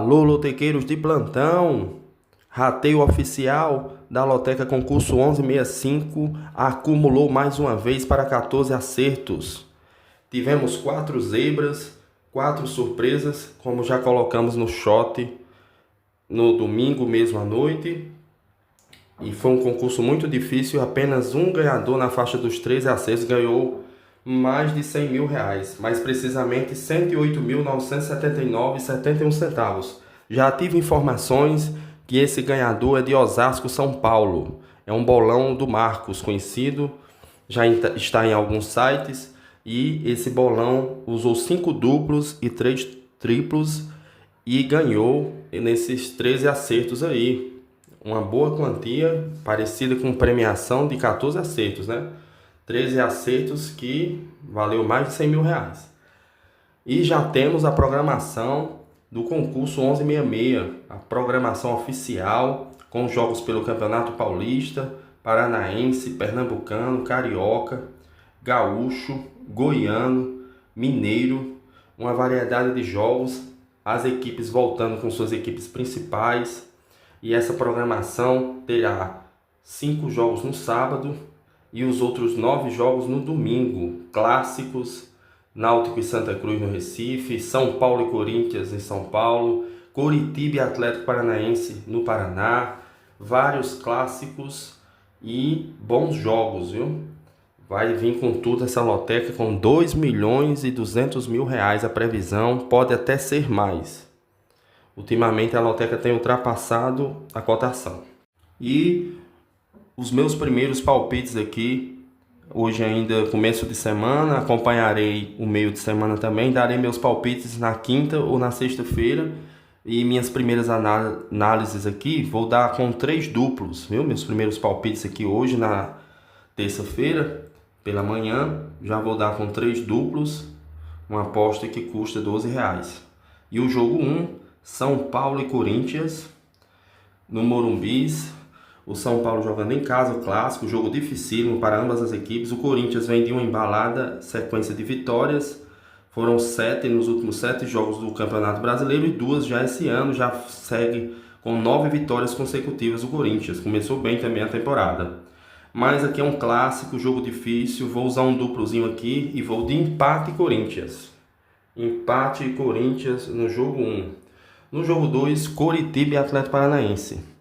Alô, lotequeiros de plantão! Rateio oficial da Loteca Concurso 1165 acumulou mais uma vez para 14 acertos. Tivemos 4 zebras, 4 surpresas, como já colocamos no shot no domingo mesmo à noite. E foi um concurso muito difícil, apenas um ganhador na faixa dos 13 acertos ganhou mais de 100 mil reais, mais precisamente 108.979,71 centavos. Já tive informações que esse ganhador é de Osasco, São Paulo. É um bolão do Marcos, conhecido, já está em alguns sites. E esse bolão usou 5 duplos e 3 triplos e ganhou nesses 13 acertos aí. Uma boa quantia, parecida com premiação de 14 acertos, né? 13 acertos que valeu mais de 100 mil reais. E já temos a programação do concurso 1166, a programação oficial com jogos pelo Campeonato Paulista, Paranaense, Pernambucano, Carioca, Gaúcho, Goiano, Mineiro, uma variedade de jogos, as equipes voltando com suas equipes principais. E essa programação terá 5 jogos no sábado e os outros 9 jogos no domingo. Clássicos, Náutico e Santa Cruz no Recife, São Paulo e Corinthians em São Paulo, Coritiba e Atlético Paranaense no Paraná. Vários clássicos e bons jogos, viu? Vai vir com tudo essa loteca com 2.200.000 reais a previsão, pode até ser mais. Ultimamente a loteca tem ultrapassado a cotação. E os meus primeiros palpites aqui, hoje ainda começo de semana, acompanharei o meio de semana também, darei meus palpites na quinta ou na sexta-feira. E minhas primeiras análises aqui, vou dar com 3 duplos, viu? Meus primeiros palpites aqui hoje na terça-feira, pela manhã, já vou dar com 3 duplos, uma aposta que custa R$12. E o jogo 1, São Paulo e Corinthians, no Morumbis. O São Paulo jogando em casa, o clássico, jogo dificílimo para ambas as equipes. O Corinthians vem de uma embalada sequência de vitórias. Foram 7 nos últimos 7 jogos do Campeonato Brasileiro e 2 já esse ano. Já segue com 9 vitórias consecutivas o Corinthians. Começou bem também a temporada. Mas aqui é um clássico, jogo difícil. Vou usar um duplozinho aqui e vou de empate Corinthians. Empate Corinthians no jogo 1. No jogo 2, Coritiba e Atlético Paranaense.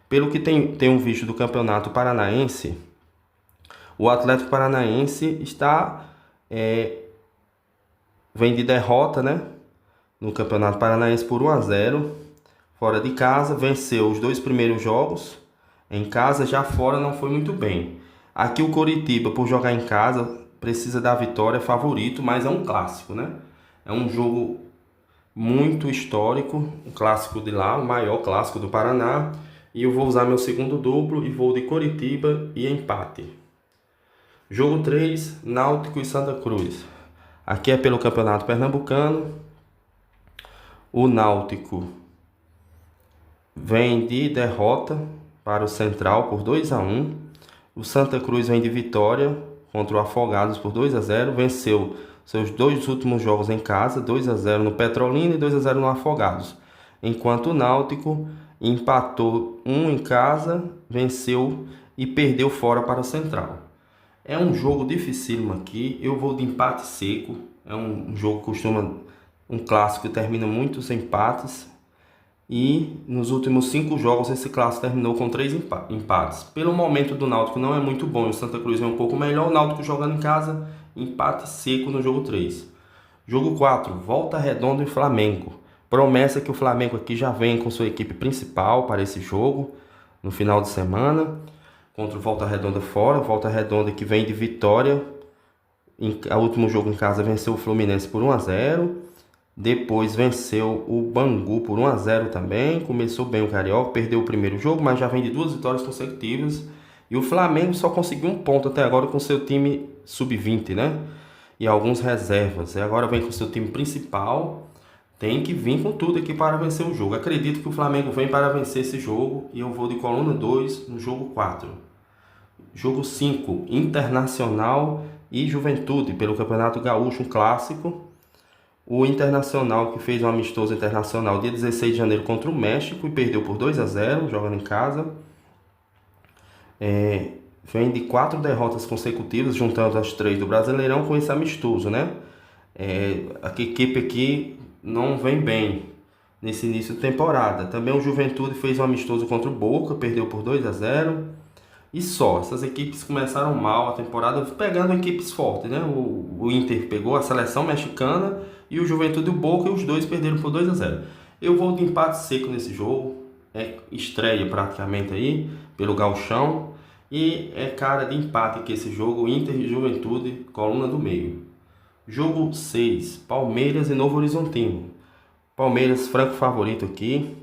Pelo que tenho visto do Campeonato Paranaense, o Atlético Paranaense vem de derrota, né? No Campeonato Paranaense por 1-0. Fora de casa, venceu os 2 primeiros jogos. Em casa, já fora, não foi muito bem. Aqui o Coritiba, por jogar em casa, precisa da vitória, favorito, mas é um clássico, né? É um jogo muito histórico, um clássico de lá, o maior clássico do Paraná. E eu vou usar meu segundo duplo e vou de Coritiba e empate. Jogo 3, Náutico e Santa Cruz. Aqui é pelo Campeonato Pernambucano. O Náutico vem de derrota para o Central por 2-1. O Santa Cruz vem de vitória contra o Afogados por 2-0. Venceu seus 2 últimos jogos em casa, 2-0 no Petrolina e 2-0 no Afogados. Enquanto o Náutico empatou 1 em casa, venceu e perdeu fora para o Central. É um jogo dificílimo aqui, eu vou de empate seco. É um jogo que um clássico que termina muitos empates. E nos últimos 5 jogos esse clássico terminou com 3 empates. Pelo momento do Náutico não é muito bom, o Santa Cruz é um pouco melhor. O Náutico jogando em casa, empate seco no jogo 3. Jogo 4, Volta Redonda e Flamengo. Promessa que o Flamengo aqui já vem com sua equipe principal para esse jogo no final de semana. Contra o Volta Redonda fora. Volta Redonda que vem de vitória. O último jogo em casa venceu o Fluminense por 1-0. Depois venceu o Bangu por 1-0 também. Começou bem o Carioca, perdeu o primeiro jogo, mas já vem de 2 vitórias consecutivas. E o Flamengo só conseguiu 1 ponto até agora com seu time sub-20, né? E alguns reservas. E agora vem com seu time principal. Tem que vir com tudo aqui para vencer o jogo. Acredito que o Flamengo vem para vencer esse jogo. E eu vou de coluna 2 no jogo 4. Jogo 5, Internacional e Juventude pelo Campeonato Gaúcho, um clássico. O Internacional, que fez um amistoso internacional dia 16 de janeiro contra o México e perdeu por 2-0, jogando em casa. Vem de 4 derrotas consecutivas, juntando as 3 do Brasileirão com esse amistoso, né? A equipe aqui não vem bem nesse início de temporada. Também o Juventude fez um amistoso contra o Boca, perdeu por 2-0. E só, essas equipes começaram mal a temporada, pegando equipes fortes, né? O Inter pegou a seleção mexicana e o Juventude e o Boca, e os dois perderam por 2-0. Eu vou de empate seco nesse jogo, estreia praticamente aí, pelo Gauchão, e é cara de empate aqui esse jogo, Inter e Juventude, coluna do meio. Jogo 6, Palmeiras e Novo Horizontino. Palmeiras franco favorito aqui.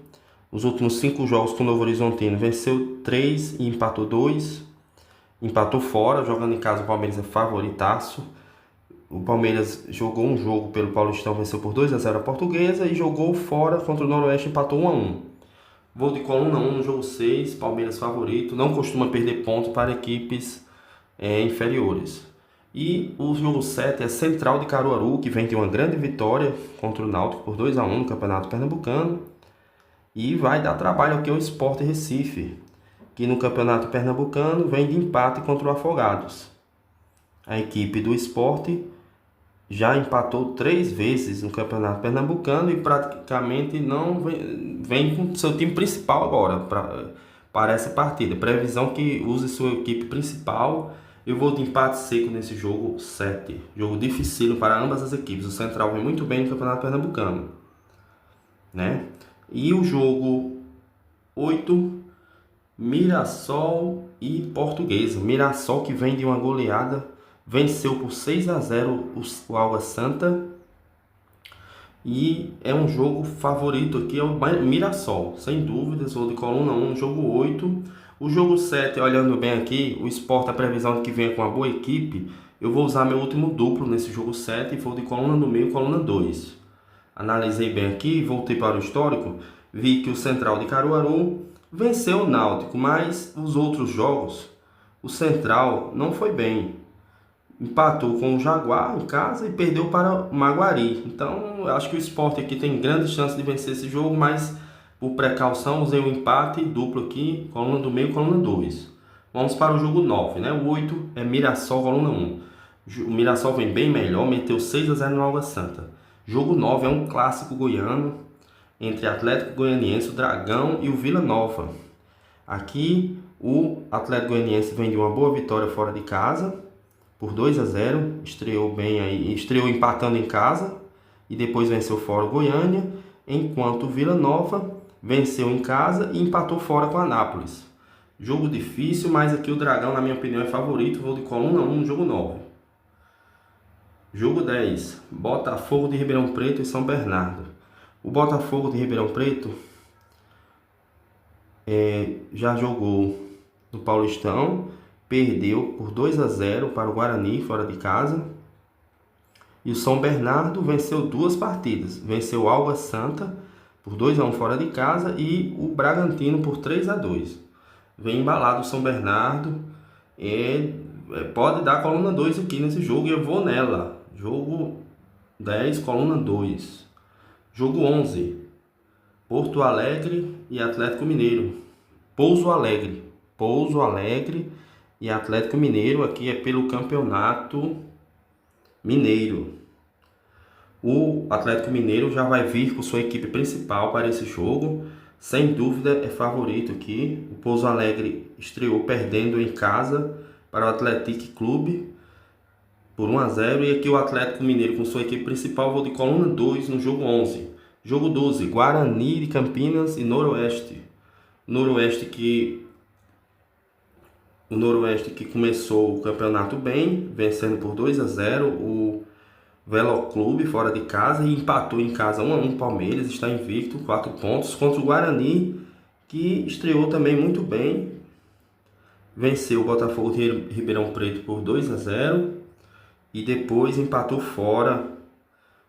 Os últimos 5 jogos com o Novo Horizontino venceu 3 e empatou 2. Empatou fora, jogando em casa o Palmeiras é favoritaço. O Palmeiras jogou um jogo pelo Paulistão, venceu por 2-0 a Portuguesa e jogou fora contra o Noroeste, empatou 1-1. Vou de coluna 1 no jogo 6, Palmeiras favorito. Não costuma perder ponto para equipes inferiores. E o jogo 7 é Central de Caruaru, que vem de uma grande vitória contra o Náutico por 2-1 no Campeonato Pernambucano. E vai dar trabalho aqui ao Sport Recife, que no Campeonato Pernambucano vem de empate contra o Afogados. A equipe do Sport já empatou 3 vezes no Campeonato Pernambucano e praticamente não vem com seu time principal agora para essa partida. Previsão que use sua equipe principal. Eu vou de empate seco nesse jogo 7. Jogo dificílimo para ambas as equipes. O Central vem muito bem no Campeonato Pernambucano, né? E o jogo 8, Mirassol e Portuguesa. Mirassol, que vem de uma goleada, venceu por 6-0 o Água Santa. E é um jogo favorito aqui, é o Mirassol, sem dúvidas. Vou de coluna 1, jogo 8. O jogo 7, olhando bem aqui, o Sport, a previsão de que venha com uma boa equipe. Eu vou usar meu último duplo nesse jogo 7 e vou de coluna no meio, coluna 2. Analisei bem aqui, voltei para o histórico, vi que o Central de Caruaru venceu o Náutico, mas os outros jogos, o Central não foi bem. Empatou com o Jaguar em casa e perdeu para o Maguari. Então, eu acho que o Sport aqui tem grandes chances de vencer esse jogo, mas por precaução usei o empate duplo aqui, coluna do meio, coluna 2. Vamos para o jogo 9, né? O 8 é Mirassol, coluna 1. O Mirassol vem bem melhor, meteu 6-0 no Água Santa. Jogo 9 é um clássico goiano entre Atlético Goianiense, o Dragão e o Vila Nova. Aqui o Atlético Goianiense vem de uma boa vitória fora de casa por 2-0, estreou bem aí, estreou empatando em casa e depois venceu fora o Goiânia, enquanto o Vila Nova venceu em casa e empatou fora com a Anápolis. Jogo difícil, mas aqui o Dragão, na minha opinião, é favorito. Vou de coluna 1 no jogo 9. Jogo 10, Botafogo de Ribeirão Preto e São Bernardo. O Botafogo de Ribeirão Preto já jogou no Paulistão, perdeu por 2-0 para o Guarani fora de casa. E o São Bernardo venceu 2 partidas. Venceu o Água Santa por 2-1 fora de casa e o Bragantino por 3-2. Vem embalado o São Bernardo. Pode dar coluna 2 aqui nesse jogo e eu vou nela. Jogo 10, coluna 2. Jogo 11, Porto Alegre e Atlético Mineiro. Pouso Alegre e Atlético Mineiro. Aqui é pelo Campeonato Mineiro. O Atlético Mineiro já vai vir com sua equipe principal para esse jogo. Sem dúvida é favorito aqui. O Pouso Alegre estreou perdendo em casa para o Atlético Clube por 1-0. E aqui o Atlético Mineiro com sua equipe principal, vou de coluna 2 no jogo 11. Jogo 12, Guarani de Campinas e Noroeste. O Noroeste que começou o campeonato bem, vencendo por 2-0 o Velo Clube fora de casa e empatou em casa 1-1. Palmeiras está invicto, 4 pontos, contra o Guarani, que estreou também muito bem. Venceu o Botafogo de Ribeirão Preto por 2-0 e depois empatou fora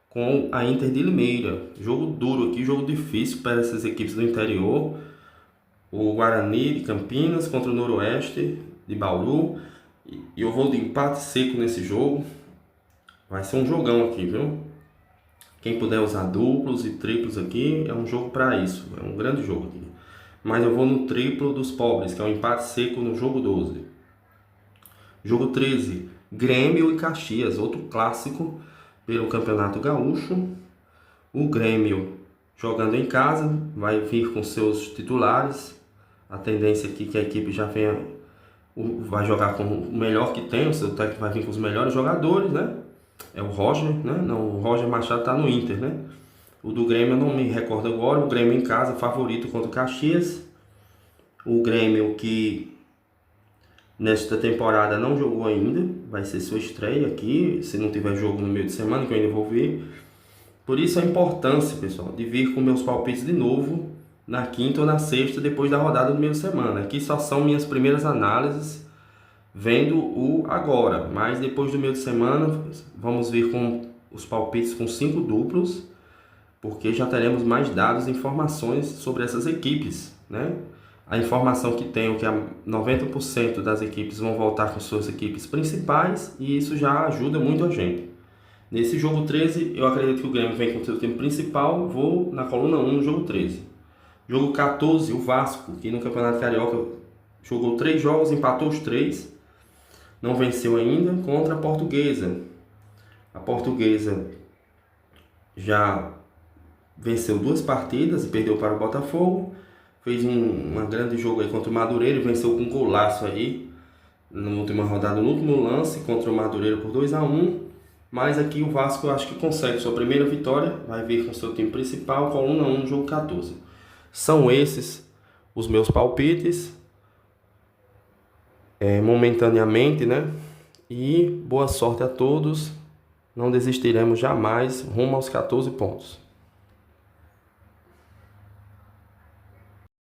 com a Inter de Limeira. Jogo duro aqui, jogo difícil para essas equipes do interior. O Guarani de Campinas contra o Noroeste de Bauru. E eu vou de empate seco nesse jogo. Vai ser um jogão aqui, viu? Quem puder usar duplos e triplos aqui, é um jogo para isso, é um grande jogo aqui. Mas eu vou no triplo dos pobres, que é um empate seco no jogo 12. Jogo 13, Grêmio e Caxias, outro clássico pelo Campeonato Gaúcho. O Grêmio jogando em casa, vai vir com seus titulares. A tendência aqui é que a equipe já venha, vai jogar com o melhor que tem, o seu técnico vai vir com os melhores jogadores, né? É o Roger, né? Não, o Roger Machado está no Inter, né? O do Grêmio eu não me recordo agora. O Grêmio em casa, favorito contra o Caxias. O Grêmio que nesta temporada não jogou ainda, vai ser sua estreia aqui, se não tiver jogo no meio de semana, que eu ainda vou ver. Por isso a importância, pessoal, de vir com meus palpites de novo na quinta ou na sexta, depois da rodada do meio de semana. Aqui só são minhas primeiras análises, vendo o agora, mas depois do meio de semana vamos vir com os palpites com 5 duplos, porque já teremos mais dados e informações sobre essas equipes, né? A informação que tenho é que 90% das equipes vão voltar com suas equipes principais e isso já ajuda muito a gente. Nesse jogo 13, eu acredito que o Grêmio vem com o seu time principal, vou na coluna 1 no jogo 13. Jogo 14, o Vasco, que no Campeonato Carioca jogou 3 jogos, empatou os 3, não venceu ainda, contra a Portuguesa. A Portuguesa já venceu 2 partidas e perdeu para o Botafogo. Fez um grande jogo aí contra o Madureira e venceu com um golaço aí na última rodada, no último lance contra o Madureira por 2-1. Mas aqui o Vasco eu acho que consegue sua primeira vitória, vai vir com seu time principal, coluna 1 no jogo 14. São esses os meus palpites, momentaneamente, né? E boa sorte a todos, não desistiremos jamais rumo aos 14 pontos.